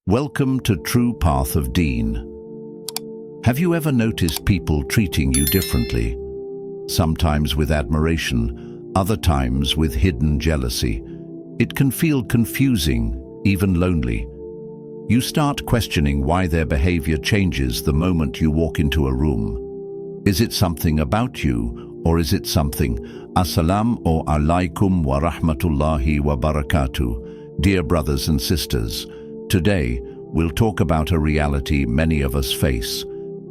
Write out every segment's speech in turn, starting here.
Welcome to True Path of Deen. Have you ever noticed people treating you differently? Sometimes with admiration, other times with hidden jealousy. It can feel confusing, even lonely. You start questioning why their behavior changes the moment you walk into a room. Is it something about you, or is it something? Assalamu alaikum wa rahmatullahi wa barakatuh. Dear brothers and sisters, today, we'll talk about a reality many of us face.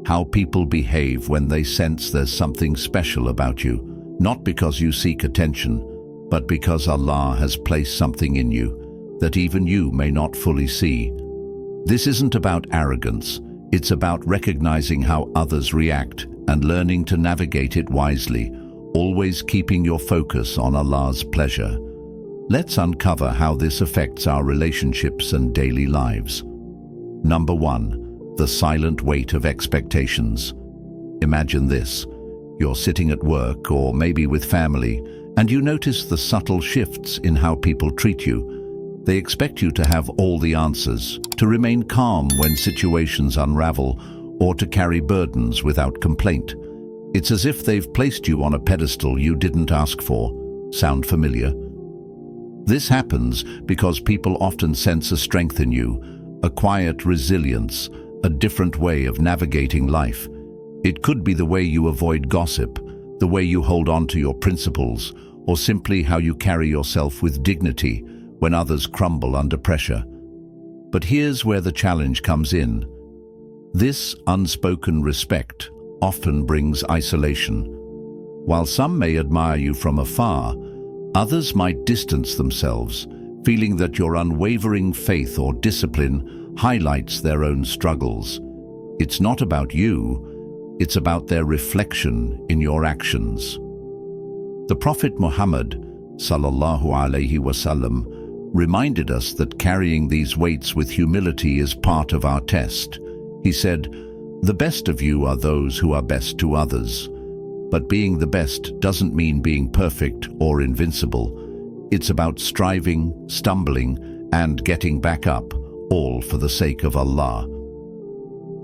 How people behave when they sense there's something special about you, not because you seek attention, but because Allah has placed something in you that even you may not fully see. This isn't about arrogance, it's about recognizing how others react and learning to navigate it wisely, always keeping your focus on Allah's pleasure. Let's uncover how this affects our relationships and daily lives. Number 1, the silent weight of expectations. Imagine this. You're sitting at work or maybe with family, and you notice the subtle shifts in how people treat you. They expect you to have all the answers, to remain calm when situations unravel, or to carry burdens without complaint. It's as if they've placed you on a pedestal you didn't ask for. Sound familiar? This happens because people often sense a strength in you, a quiet resilience, a different way of navigating life. It could be the way you avoid gossip, the way you hold on to your principles, or simply how you carry yourself with dignity when others crumble under pressure. But here's where the challenge comes in. This unspoken respect often brings isolation. While some may admire you from afar, others might distance themselves, feeling that your unwavering faith or discipline highlights their own struggles. It's not about you, it's about their reflection in your actions. The Prophet Muhammad, sallallahu alaihi wasallam, reminded us that carrying these weights with humility is part of our test. He said, "The best of you are those who are best to others." But being the best doesn't mean being perfect or invincible. It's about striving, stumbling, and getting back up, all for the sake of Allah.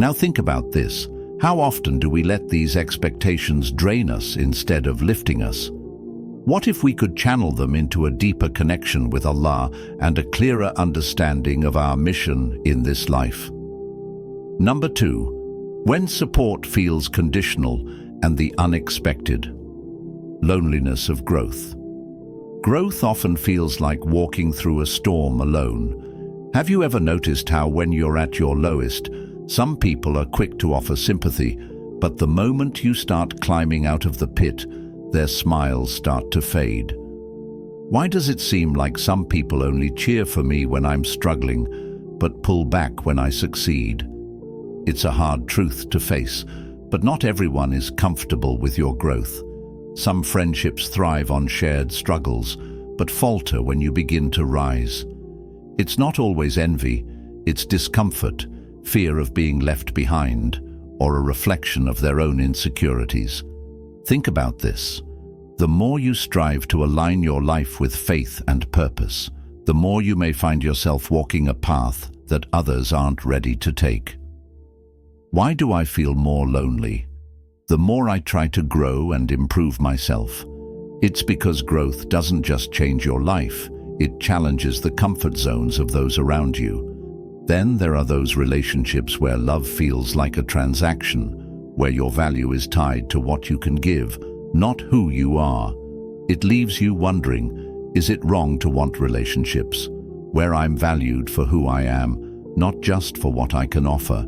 Now think about this. How often do we let these expectations drain us instead of lifting us? What if we could channel them into a deeper connection with Allah and a clearer understanding of our mission in this life? Number 2, when support feels conditional and the unexpected. Loneliness of growth. Growth often feels like walking through a storm alone. Have you ever noticed how when you're at your lowest, some people are quick to offer sympathy, but the moment you start climbing out of the pit, their smiles start to fade? Why does it seem like some people only cheer for me when I'm struggling, but pull back when I succeed? It's a hard truth to face, but not everyone is comfortable with your growth. Some friendships thrive on shared struggles, but falter when you begin to rise. It's not always envy, it's discomfort, fear of being left behind, or a reflection of their own insecurities. Think about this. The more you strive to align your life with faith and purpose, the more you may find yourself walking a path that others aren't ready to take. Why do I feel more lonely? The more I try to grow and improve myself. It's because growth doesn't just change your life, it challenges the comfort zones of those around you. Then there are those relationships where love feels like a transaction, where your value is tied to what you can give, not who you are. It leaves you wondering, is it wrong to want relationships where I'm valued for who I am, not just for what I can offer?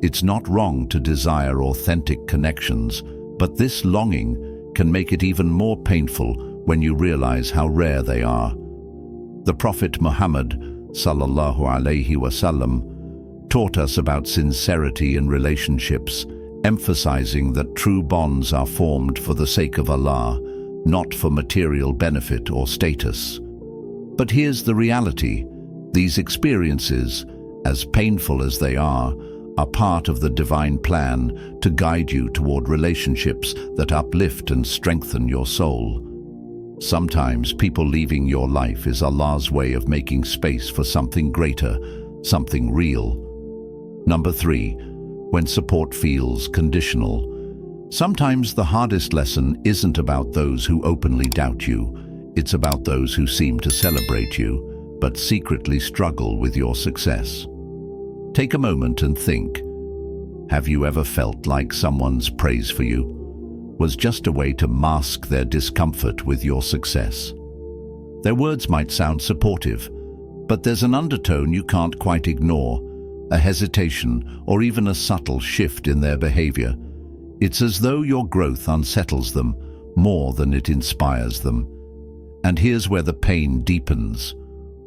It's not wrong to desire authentic connections, but this longing can make it even more painful when you realize how rare they are. The Prophet Muhammad, sallallahu alaihi wasallam, taught us about sincerity in relationships, emphasizing that true bonds are formed for the sake of Allah, not for material benefit or status. But here's the reality. These experiences, as painful as they are part of the divine plan to guide you toward relationships that uplift and strengthen your soul. Sometimes people leaving your life is Allah's way of making space for something greater, something real. Number 3, when support feels conditional. Sometimes the hardest lesson isn't about those who openly doubt you. It's about those who seem to celebrate you, but secretly struggle with your success. Take a moment and think. Have you ever felt like someone's praise for you was just a way to mask their discomfort with your success? Their words might sound supportive, but there's an undertone you can't quite ignore, a hesitation or even a subtle shift in their behavior. It's as though your growth unsettles them more than it inspires them. And here's where the pain deepens.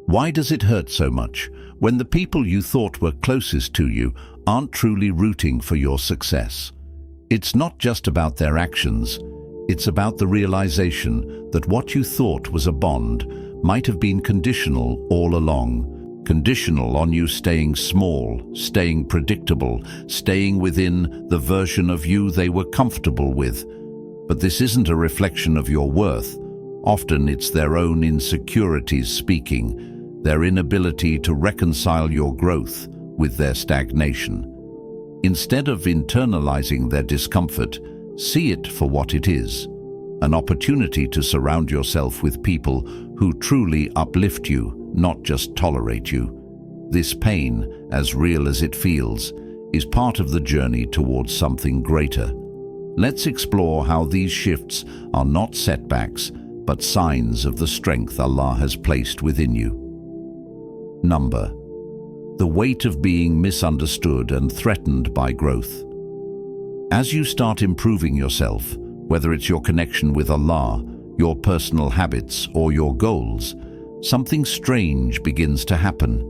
Why does it hurt so much when the people you thought were closest to you aren't truly rooting for your success? It's not just about their actions. It's about the realization that what you thought was a bond might have been conditional all along. Conditional on you staying small, staying predictable, staying within the version of you they were comfortable with. But this isn't a reflection of your worth. Often it's their own insecurities speaking, their inability to reconcile your growth with their stagnation. Instead of internalizing their discomfort, see it for what it is, an opportunity to surround yourself with people who truly uplift you, not just tolerate you. This pain, as real as it feels, is part of the journey towards something greater. Let's explore how these shifts are not setbacks, but signs of the strength Allah has placed within you. Number: the weight of being misunderstood and threatened by growth. As you start improving yourself, whether it's your connection with Allah, your personal habits, or your goals, something strange begins to happen.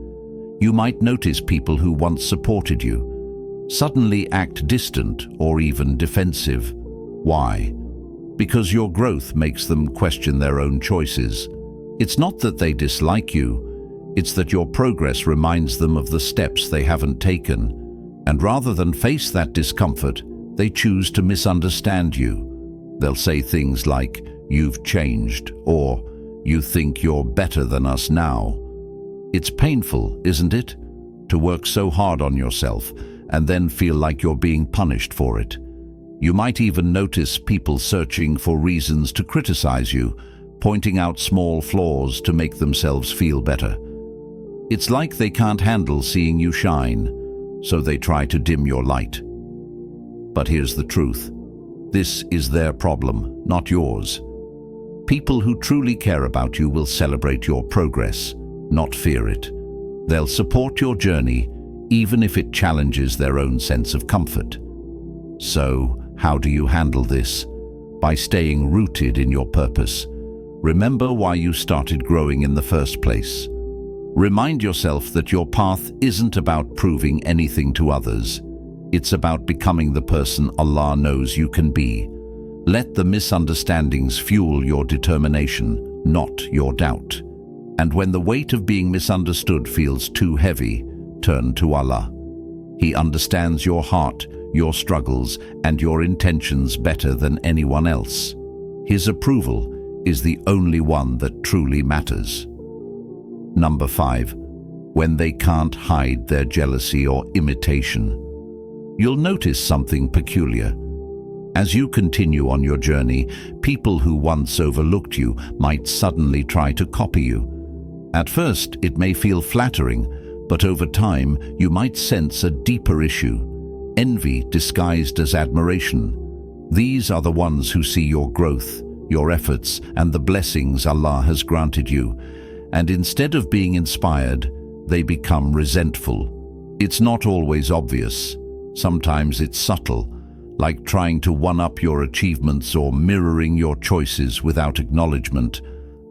You might notice people who once supported you suddenly act distant or even defensive. Why? Because your growth makes them question their own choices. It's not that they dislike you, it's that your progress reminds them of the steps they haven't taken. And rather than face that discomfort, they choose to misunderstand you. They'll say things like, "You've changed," or "You think you're better than us now." It's painful, isn't it, to work so hard on yourself and then feel like you're being punished for it. You might even notice people searching for reasons to criticize you, pointing out small flaws to make themselves feel better. It's like they can't handle seeing you shine, so they try to dim your light. But here's the truth. This is their problem, not yours. People who truly care about you will celebrate your progress, not fear it. They'll support your journey, even if it challenges their own sense of comfort. So, how do you handle this? By staying rooted in your purpose. Remember why you started growing in the first place. Remind yourself that your path isn't about proving anything to others. It's about becoming the person Allah knows you can be. Let the misunderstandings fuel your determination, not your doubt. And when the weight of being misunderstood feels too heavy, turn to Allah. He understands your heart, your struggles, and your intentions better than anyone else. His approval is the only one that truly matters. Number 5. When they can't hide their jealousy or imitation. You'll notice something peculiar. As you continue on your journey, people who once overlooked you might suddenly try to copy you. At first, it may feel flattering, but over time, you might sense a deeper issue. Envy disguised as admiration. These are the ones who see your growth, your efforts, and the blessings Allah has granted you. And instead of being inspired, they become resentful. It's not always obvious. Sometimes it's subtle, like trying to one-up your achievements or mirroring your choices without acknowledgement.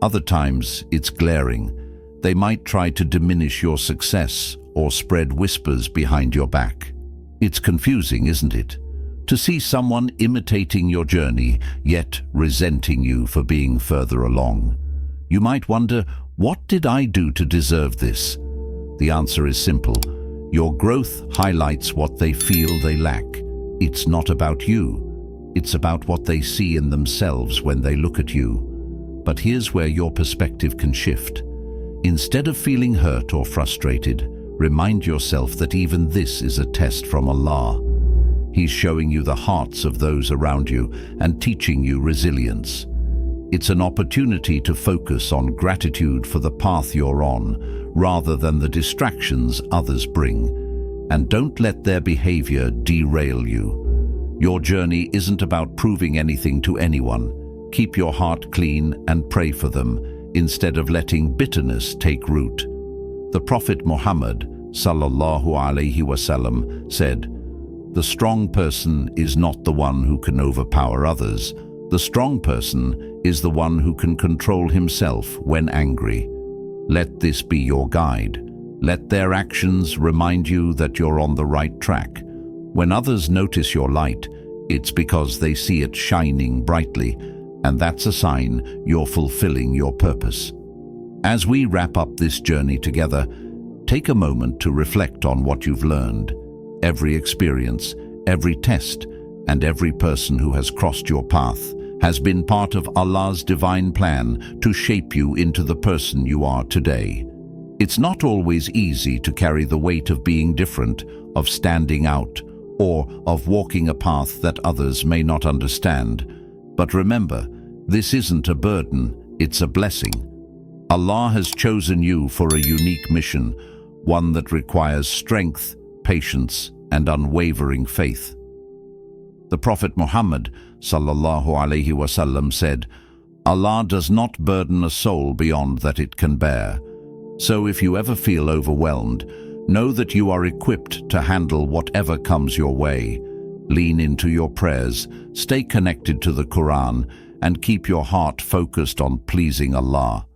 Other times, it's glaring. They might try to diminish your success or spread whispers behind your back. It's confusing, isn't it? To see someone imitating your journey, yet resenting you for being further along. You might wonder, what did I do to deserve this? The answer is simple. Your growth highlights what they feel they lack. It's not about you. It's about what they see in themselves when they look at you. But here's where your perspective can shift. Instead of feeling hurt or frustrated, remind yourself that even this is a test from Allah. He's showing you the hearts of those around you and teaching you resilience. It's an opportunity to focus on gratitude for the path you're on, rather than the distractions others bring. And don't let their behavior derail you. Your journey isn't about proving anything to anyone. Keep your heart clean and pray for them, instead of letting bitterness take root. The Prophet Muhammad sallallahu alaihi wasallam said, "The strong person is not the one who can overpower others. The strong person is the one who can control himself when angry." Let this be your guide. Let their actions remind you that you're on the right track. When others notice your light, it's because they see it shining brightly, and that's a sign you're fulfilling your purpose. As we wrap up this journey together, take a moment to reflect on what you've learned. Every experience, every test, and every person who has crossed your path has been part of Allah's divine plan to shape you into the person you are today. It's not always easy to carry the weight of being different, of standing out, or of walking a path that others may not understand. But remember, this isn't a burden, it's a blessing. Allah has chosen you for a unique mission, one that requires strength, patience, and unwavering faith. The Prophet Muhammad sallallahu alaihi wasallam said, "Allah does not burden a soul beyond that it can bear." So if you ever feel overwhelmed, know that you are equipped to handle whatever comes your way. Lean into your prayers, stay connected to the Quran, and keep your heart focused on pleasing Allah.